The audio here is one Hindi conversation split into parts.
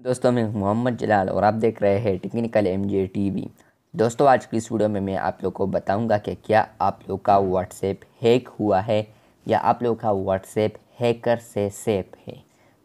दोस्तों मैं हूं मोहम्मद जलाल और आप देख रहे हैं टेक्निकल एमजे टीवी। दोस्तों आज की इस वीडियो में मैं आप लोग को बताऊंगा कि क्या आप लोग का व्हाट्सएप हैक हुआ है या आप लोग का व्हाट्सएप हैकर से सेफ है।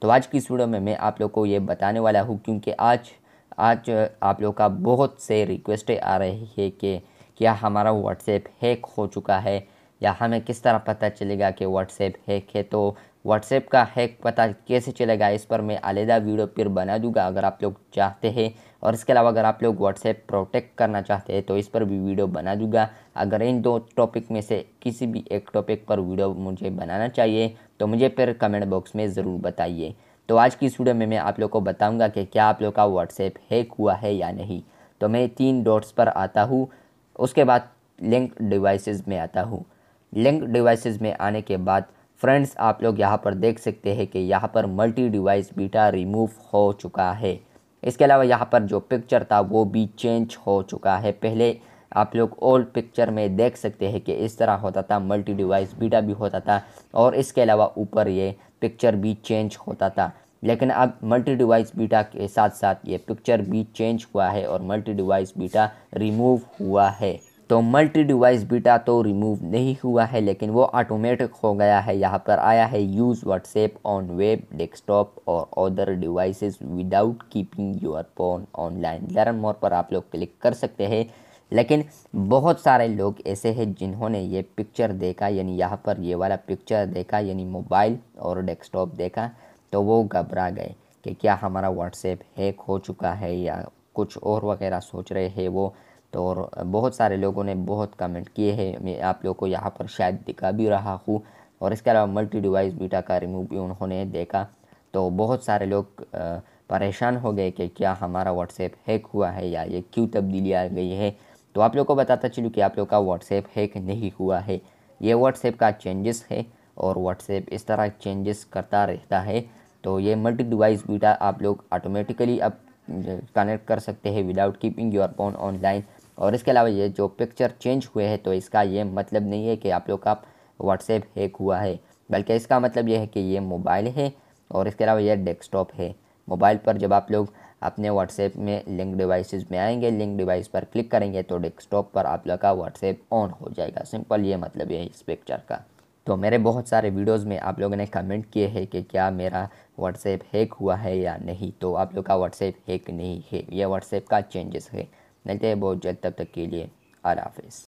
तो आज की इस वीडियो में मैं आप लोग को ये बताने वाला हूं क्योंकि आज आज आप लोग का बहुत से रिक्वेस्टें आ रही है कि क्या हमारा व्हाट्सएप हैक हो चुका है या हमें किस तरह पता चलेगा कि व्हाट्सएप हैक है। तो व्हाट्सएप का हैक पता कैसे चलेगा इस पर मैं अलहदा वीडियो फिर बना दूंगा अगर आप लोग चाहते हैं। और इसके अलावा अगर आप लोग व्हाट्सएप प्रोटेक्ट करना चाहते हैं तो इस पर भी वीडियो बना दूंगा। अगर इन दो टॉपिक में से किसी भी एक टॉपिक पर वीडियो मुझे बनाना चाहिए तो मुझे फिर कमेंट बॉक्स में ज़रूर बताइए। तो आज की इस वीडियो में मैं आप लोग को बताऊँगा कि क्या आप लोग का व्हाट्सएप हैक हुआ है या नहीं। तो मैं 3 डॉट्स पर आता हूँ, उसके बाद लिंक डिवाइसेस में आता हूँ। लिंक डिवाइसेस में आने के बाद फ्रेंड्स आप लोग यहाँ पर देख सकते हैं कि यहाँ पर मल्टी डिवाइस बीटा रिमूव हो चुका है। इसके अलावा यहाँ पर जो पिक्चर था वो भी चेंज हो चुका है। पहले आप लोग ओल्ड पिक्चर में देख सकते हैं कि इस तरह होता था, मल्टी डिवाइस बीटा भी होता था और इसके अलावा ऊपर ये पिक्चर भी चेंज होता था। लेकिन अब मल्टी डिवाइस बीटा के साथ साथ ये पिक्चर भी चेंज हुआ है और मल्टी डिवाइस बीटा रिमूव हुआ है। तो मल्टी डिवाइस बीटा तो रिमूव नहीं हुआ है लेकिन वो ऑटोमेटिक हो गया है। यहाँ पर आया है use WhatsApp on web desktop और other devices without keeping your phone online. Learn more पर आप लोग क्लिक कर सकते हैं। लेकिन बहुत सारे लोग ऐसे हैं जिन्होंने ये पिक्चर देखा, यानी यहाँ पर ये वाला पिक्चर देखा यानी मोबाइल और डेस्कटॉप देखा तो वो घबरा गए कि क्या हमारा व्हाट्सएप हैक हो चुका है या कुछ और वगैरह सोच रहे हैं वो। तो और बहुत सारे लोगों ने बहुत कमेंट किए हैं, मैं आप लोगों को यहाँ पर शायद दिखा भी रहा हूँ। और इसके अलावा मल्टी डिवाइस बीटा का रिमूव भी उन्होंने देखा। तो बहुत सारे लोग परेशान हो गए कि क्या हमारा व्हाट्सएप हैक हुआ है या ये क्यों तब्दीली आ गई है। तो आप लोग को बताता चलूँ कि आप लोग का व्हाट्सएप हैक नहीं हुआ है, ये व्हाट्सएप का चेंजेस है और व्हाट्सएप इस तरह चेंजेस करता रहता है। तो ये मल्टी डिवाइस बीटा आप लोग ऑटोमेटिकली अब कनेक्ट कर सकते हैं without keeping your phone online. और इसके अलावा ये जो पिक्चर चेंज हुए हैं तो इसका ये मतलब नहीं है कि आप लोग का व्हाट्सएप हैक हुआ है, बल्कि इसका मतलब ये है कि ये मोबाइल है और इसके अलावा ये डेस्कटॉप है। मोबाइल पर जब आप लोग अपने व्हाट्सएप में लिंक डिवाइसेस में आएंगे, लिंक डिवाइस पर क्लिक करेंगे तो डेस्कटॉप पर आप लोग का व्हाट्सएप ऑन हो जाएगा। सिंपल ये मतलब है इस पिक्चर का। तो मेरे बहुत सारे वीडियोस में आप लोगों ने कमेंट किए हैं कि क्या मेरा व्हाट्सएप हैक हुआ है या नहीं। तो आप लोग का व्हाट्सएप हैक नहीं है, ये व्हाट्सएप का चेंजेस है। मिलते हैं बहुत जल्द, तब तक के लिए अल्लाह हाफिज़।